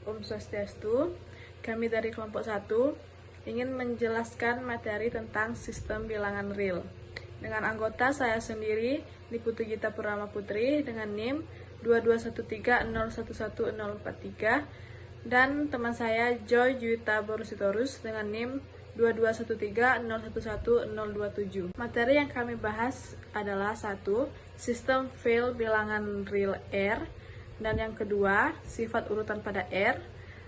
Om Swastiastu. Kami dari kelompok 1 ingin menjelaskan materi tentang sistem bilangan real. Dengan anggota saya sendiri, Niputu Gita Purnama Putri dengan NIM 22130111043 dan teman saya Joy Juwita Borusitorus dengan NIM 22130111027. Materi yang kami bahas adalah 1. Sistem fail bilangan real R, dan yang kedua, sifat urutan pada R,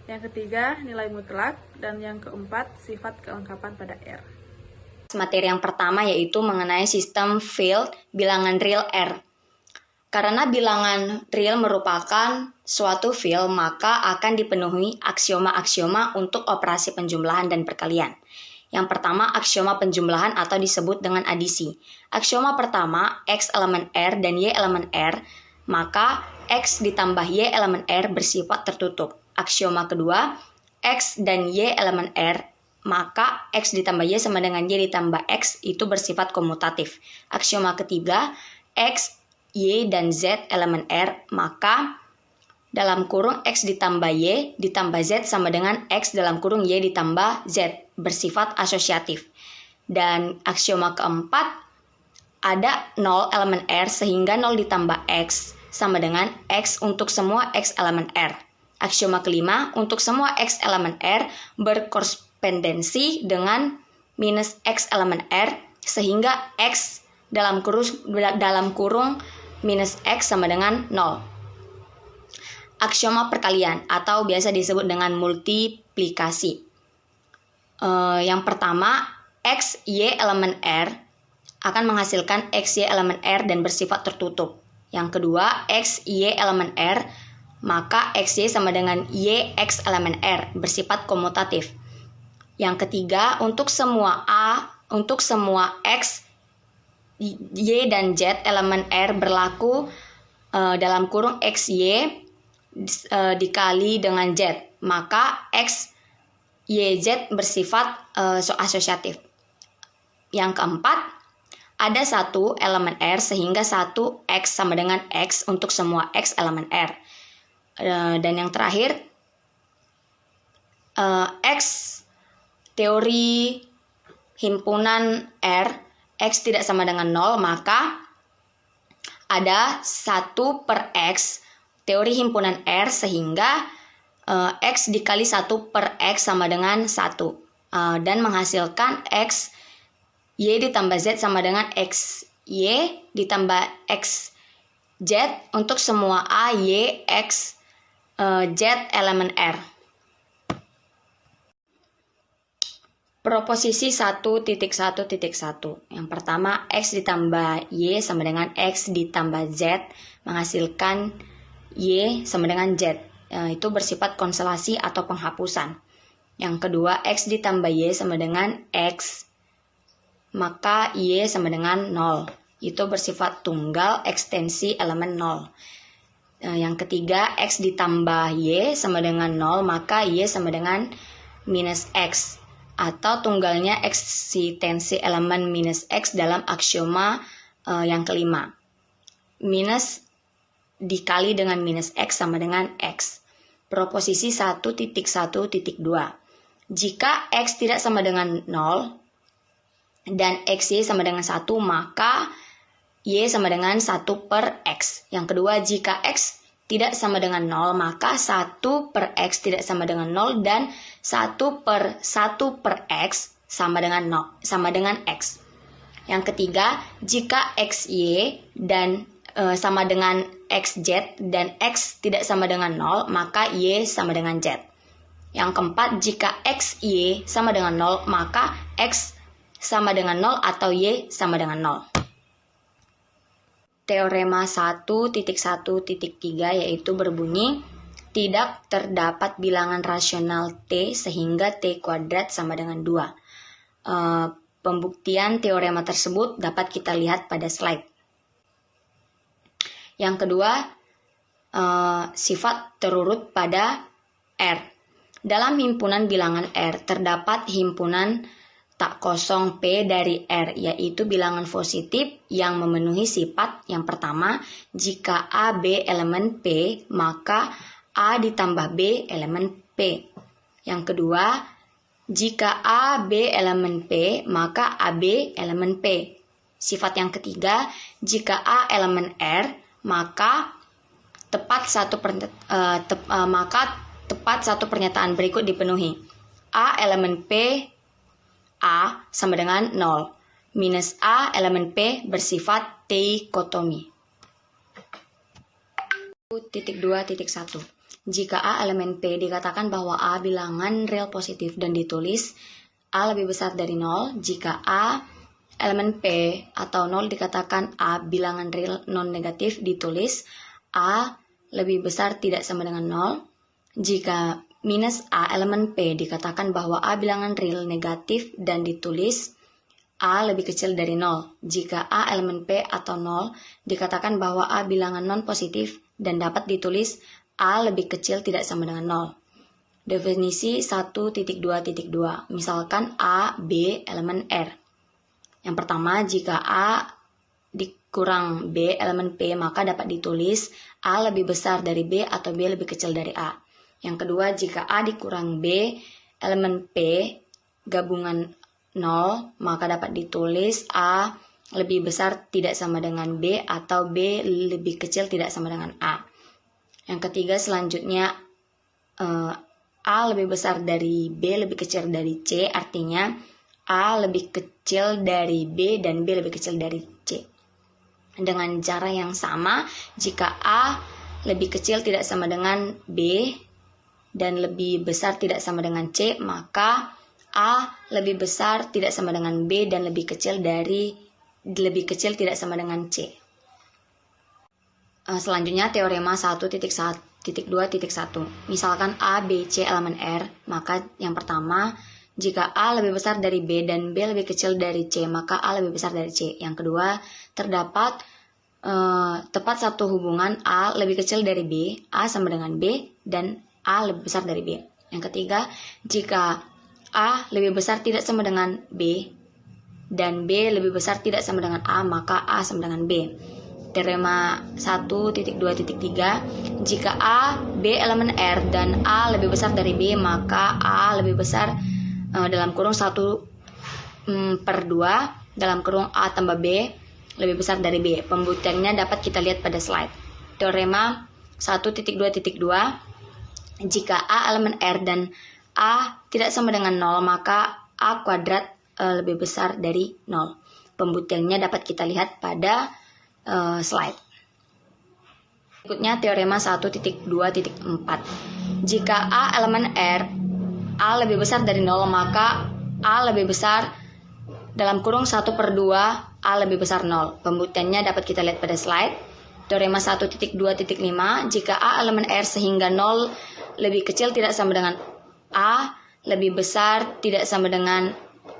yang ketiga, nilai mutlak, dan yang keempat, sifat kelengkapan pada R. Materi yang pertama yaitu mengenai sistem field bilangan real R. Karena bilangan real merupakan suatu field, maka akan dipenuhi aksioma-aksioma untuk operasi penjumlahan dan perkalian. Yang pertama, aksioma penjumlahan atau disebut dengan adisi. Aksioma pertama, X elemen R dan Y elemen R, maka X ditambah Y elemen R bersifat tertutup. Aksioma kedua, X dan Y elemen R, maka X ditambah Y sama dengan Y ditambah X itu bersifat komutatif. Aksioma ketiga, X, Y, dan Z elemen R, maka dalam kurung X ditambah Y ditambah Z sama dengan X dalam kurung Y ditambah Z, bersifat asosiatif. Dan aksioma keempat, ada 0 elemen R sehingga 0 ditambah X sama dengan X untuk semua X elemen R. Aksioma kelima, untuk semua X elemen R berkorespondensi dengan minus X elemen R sehingga X dalam kurung minus X sama dengan 0. Aksioma perkalian atau biasa disebut dengan multiplikasi. Yang pertama, X, Y elemen R akan menghasilkan X, Y elemen R dan bersifat tertutup. Yang kedua, X, Y elemen R, maka X, Y sama dengan Y, X elemen R, bersifat komutatif. Yang ketiga, untuk semua X, Y, dan Z elemen R berlaku dalam kurung X, Y dikali dengan Z, maka X, Y, Z bersifat asosiatif. Yang keempat, ada satu elemen R sehingga 1 X sama dengan X untuk semua X elemen R. Dan yang terakhir, X teori himpunan R, X tidak sama dengan 0, maka ada 1 per X teori himpunan R sehingga X dikali 1 per X sama dengan 1. Dan menghasilkan X, Y ditambah Z sama dengan X, Y ditambah X, Z untuk semua A, Y, X, Z elemen R. Proposisi 1.1.1. Yang pertama, X ditambah Y sama dengan X ditambah Z menghasilkan Y sama dengan Z. Itu bersifat konselasi atau penghapusan. Yang kedua, X ditambah Y sama dengan X, maka Y sama dengan 0. Itu bersifat tunggal ekstensi elemen 0. Yang ketiga, X ditambah Y sama dengan 0, maka Y sama dengan minus X. Atau tunggalnya eksistensi elemen minus X dalam aksioma yang kelima. Minus dikali dengan minus X sama dengan X. Proposisi 1.1.2. Jika X tidak sama dengan 0, dan XY sama dengan 1, maka Y sama dengan 1 per X. Yang kedua, jika X tidak sama dengan 0, maka 1 per X tidak sama dengan 0, dan 1 per X sama dengan X. Yang ketiga, jika XY dan sama dengan XZ dan X tidak sama dengan 0, maka Y sama dengan Z. Yang keempat, jika XY sama dengan 0, maka X sama dengan 0 atau Y sama dengan 0. Teorema 1.1.3 yaitu berbunyi, tidak terdapat bilangan rasional T sehingga T kuadrat sama dengan 2. Pembuktian teorema tersebut dapat kita lihat pada slide. Yang kedua, sifat terurut pada R. Dalam himpunan bilangan R terdapat himpunan tak kosong P dari R, yaitu bilangan positif yang memenuhi sifat yang pertama, jika A, B elemen P, maka A ditambah B elemen P. Yang kedua, jika A, B elemen P, maka AB elemen P. Sifat yang ketiga, jika A elemen R, maka tepat satu pernyataan berikut dipenuhi. A elemen P, A sama dengan 0. Minus A elemen P bersifat dikotomi. 2.1. Jika A elemen P dikatakan bahwa A bilangan real positif dan ditulis A lebih besar dari 0, jika A elemen P atau 0 dikatakan A bilangan real non-negatif ditulis A lebih besar tidak sama dengan 0, jika minus A elemen P dikatakan bahwa A bilangan real negatif dan ditulis A lebih kecil dari 0, jika A elemen P atau 0 dikatakan bahwa A bilangan non-positif dan dapat ditulis A lebih kecil tidak sama dengan 0. Definisi 1.2.2. Misalkan A, B, elemen R. Yang pertama, jika A dikurang B, elemen P, maka dapat ditulis A lebih besar dari B atau B lebih kecil dari A. Yang kedua, jika A dikurang B, elemen P, gabungan 0, maka dapat ditulis A lebih besar tidak sama dengan B atau B lebih kecil tidak sama dengan A. Yang ketiga, selanjutnya A lebih besar dari B lebih kecil dari C, artinya A lebih kecil dari B dan B lebih kecil dari C. Dengan cara yang sama, jika A lebih kecil tidak sama dengan B dan lebih besar tidak sama dengan C, maka A lebih besar tidak sama dengan B dan lebih kecil tidak sama dengan C. Selanjutnya teorema 1.1.2.1. Misalkan A, B, C elemen R, maka yang pertama, jika A lebih besar dari B dan B lebih kecil dari C, maka A lebih besar dari C. Yang kedua, terdapat tepat satu hubungan A lebih kecil dari B, A sama dengan B, dan A lebih besar dari B. Yang ketiga, jika A lebih besar tidak sama dengan B, dan B lebih besar tidak sama dengan A, maka A sama dengan B. Teorema 1.2.3. Jika A, B elemen R dan A lebih besar dari B, maka A lebih besar dalam kurung 1/2 dalam kurung A tambah B lebih besar dari B. Pembuktiannya dapat kita lihat pada slide. Teorema 1.2.2. Jika A elemen R dan A tidak sama dengan 0, maka A kuadrat lebih besar dari 0. Pembuktiannya dapat kita lihat pada slide. Berikutnya teorema 1.2.4. Jika A elemen R, A lebih besar dari 0, maka A lebih besar dalam kurung 1/2 A lebih besar 0. Pembuktiannya dapat kita lihat pada slide. Teorema 1.2.5. Jika A elemen R sehingga 0 lebih kecil tidak sama dengan A, lebih besar tidak sama dengan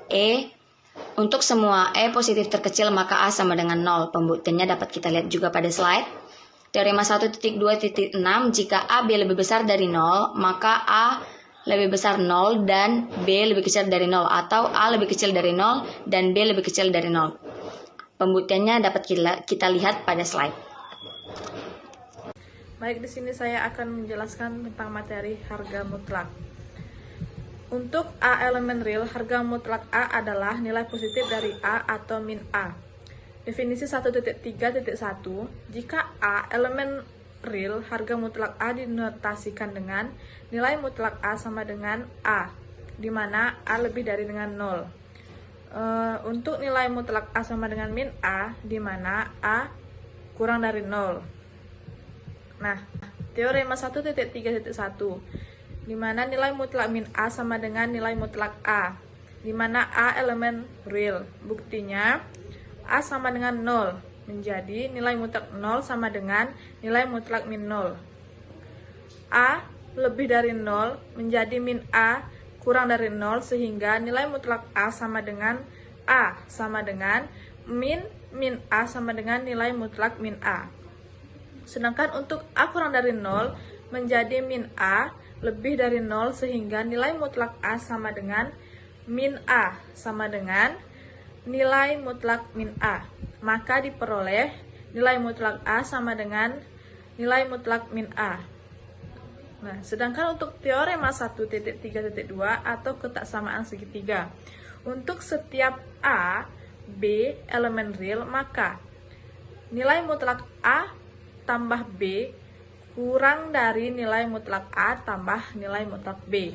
E, untuk semua E positif terkecil maka A sama dengan 0. Pembuktiannya dapat kita lihat juga pada slide. Teorema 1.2.6. Jika A, B lebih besar dari 0, maka A lebih besar 0 dan B lebih kecil dari 0, atau A lebih kecil dari 0 dan B lebih kecil dari 0. Pembuktiannya dapat kita lihat pada slide. Baik, di sini saya akan menjelaskan tentang materi harga mutlak. Untuk A elemen real, harga mutlak A adalah nilai positif dari A atau min A. Definisi 1.3.1, jika A elemen real, harga mutlak A dinotasikan dengan nilai mutlak A sama dengan A, di mana A lebih dari dengan 0. Untuk nilai mutlak A sama dengan min A, di mana A kurang dari 0. Nah, teorema 1.3.1, di mana nilai mutlak min A sama dengan nilai mutlak A, di mana A elemen real. Buktinya, A sama dengan 0, menjadi nilai mutlak 0 sama dengan nilai mutlak min 0. A lebih dari 0 menjadi min A kurang dari 0, sehingga nilai mutlak A sama dengan min A sama dengan nilai mutlak min A. Sedangkan untuk A kurang dari 0 menjadi min A lebih dari 0, sehingga nilai mutlak A sama dengan min A sama dengan nilai mutlak min A. Maka diperoleh nilai mutlak A sama dengan nilai mutlak min A. Nah, sedangkan untuk teorema 1.3.2 atau ketaksamaan segitiga, untuk setiap A, B elemen real, maka nilai mutlak A tambah B kurang dari nilai mutlak A tambah nilai mutlak B.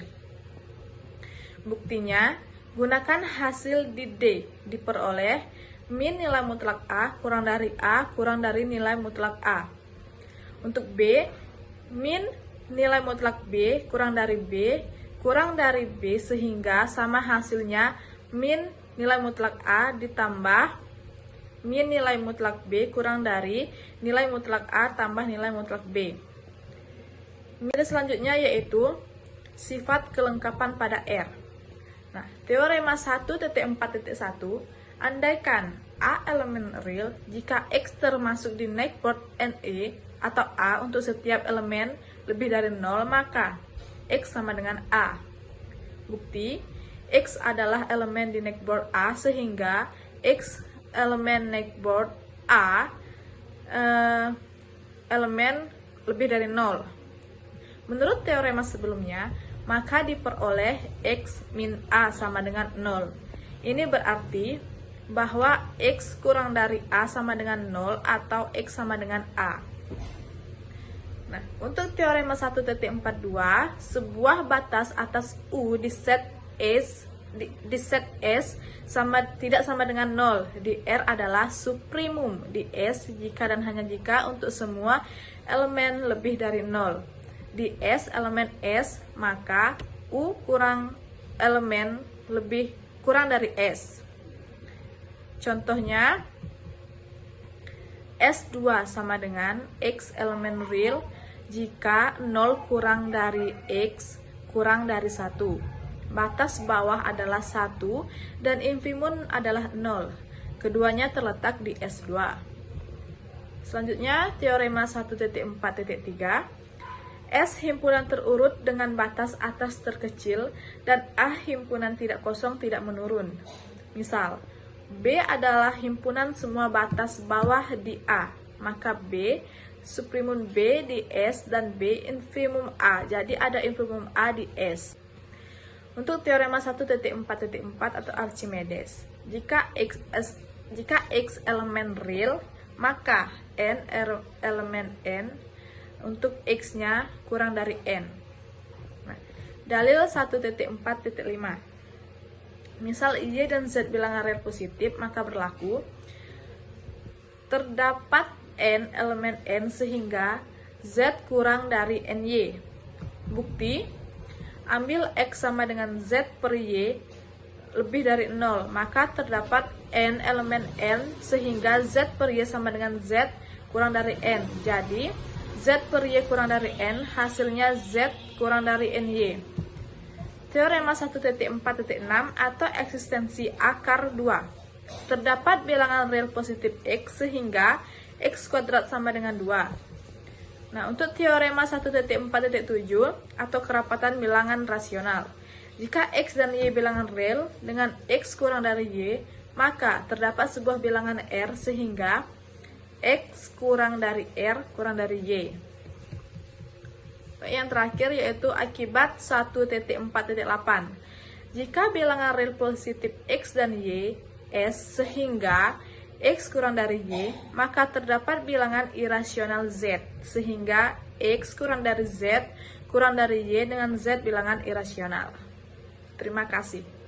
Buktinya, gunakan hasil di D diperoleh min nilai mutlak A kurang dari A kurang dari nilai mutlak A. Untuk B, min nilai mutlak B kurang dari B sehingga sama hasilnya min nilai mutlak A ditambah min nilai mutlak B kurang dari nilai mutlak A tambah nilai mutlak B. Nilai selanjutnya yaitu sifat kelengkapan pada R. Nah, teorema 1.4.1, andaikan A elemen real jika X termasuk di neckboard NE atau A untuk setiap elemen lebih dari 0, maka X sama dengan A. Bukti, X adalah elemen di neckboard A sehingga X elemen neckboard A elemen lebih dari 0. Menurut teorema sebelumnya, maka diperoleh X min A sama dengan 0. Ini berarti bahwa X kurang dari A sama dengan 0 atau X sama dengan A. Nah, untuk teorema 1.42, sebuah batas atas U di set S tidak sama dengan 0 di R adalah suprimum di S jika dan hanya jika untuk semua elemen lebih dari 0. Di S elemen S, maka U kurang elemen lebih kurang dari S. Contohnya, S2 sama dengan X elemen real jika 0 kurang dari X kurang dari 1. Batas bawah adalah 1 dan infimum adalah 0. Keduanya terletak di S2. Selanjutnya, teorema 1.4.3. S himpunan terurut dengan batas atas terkecil dan A himpunan tidak kosong tidak menurun. Misal, B adalah himpunan semua batas bawah di A, maka B suprimum B di S dan B infimum A. Jadi ada infimum A di S. Untuk teorema 1.4.4 atau Archimedes, jika X elemen real, maka N elemen N untuk X-nya kurang dari N. Nah, dalil 1.4.5. Misal Y dan Z bilangan real positif, maka berlaku terdapat N elemen N sehingga Z kurang dari NY. Bukti, ambil X sama dengan Z per Y lebih dari 0, maka terdapat N elemen N sehingga Z per Y sama dengan Z kurang dari N. Jadi, Z per Y kurang dari N, hasilnya Z kurang dari NY. Teorema 1.4.6 atau eksistensi akar 2. Terdapat bilangan real positif X sehingga X kuadrat sama dengan 2. Nah, untuk teorema 1.4.7 atau kerapatan bilangan rasional. Jika X dan Y bilangan real dengan X kurang dari Y, maka terdapat sebuah bilangan R sehingga X kurang dari R kurang dari Y. Yang terakhir yaitu akibat 1.4.8. Jika bilangan real positif X dan Y S sehingga X kurang dari Y, maka terdapat bilangan irasional Z sehingga X kurang dari Z kurang dari Y dengan Z bilangan irasional. Terima kasih.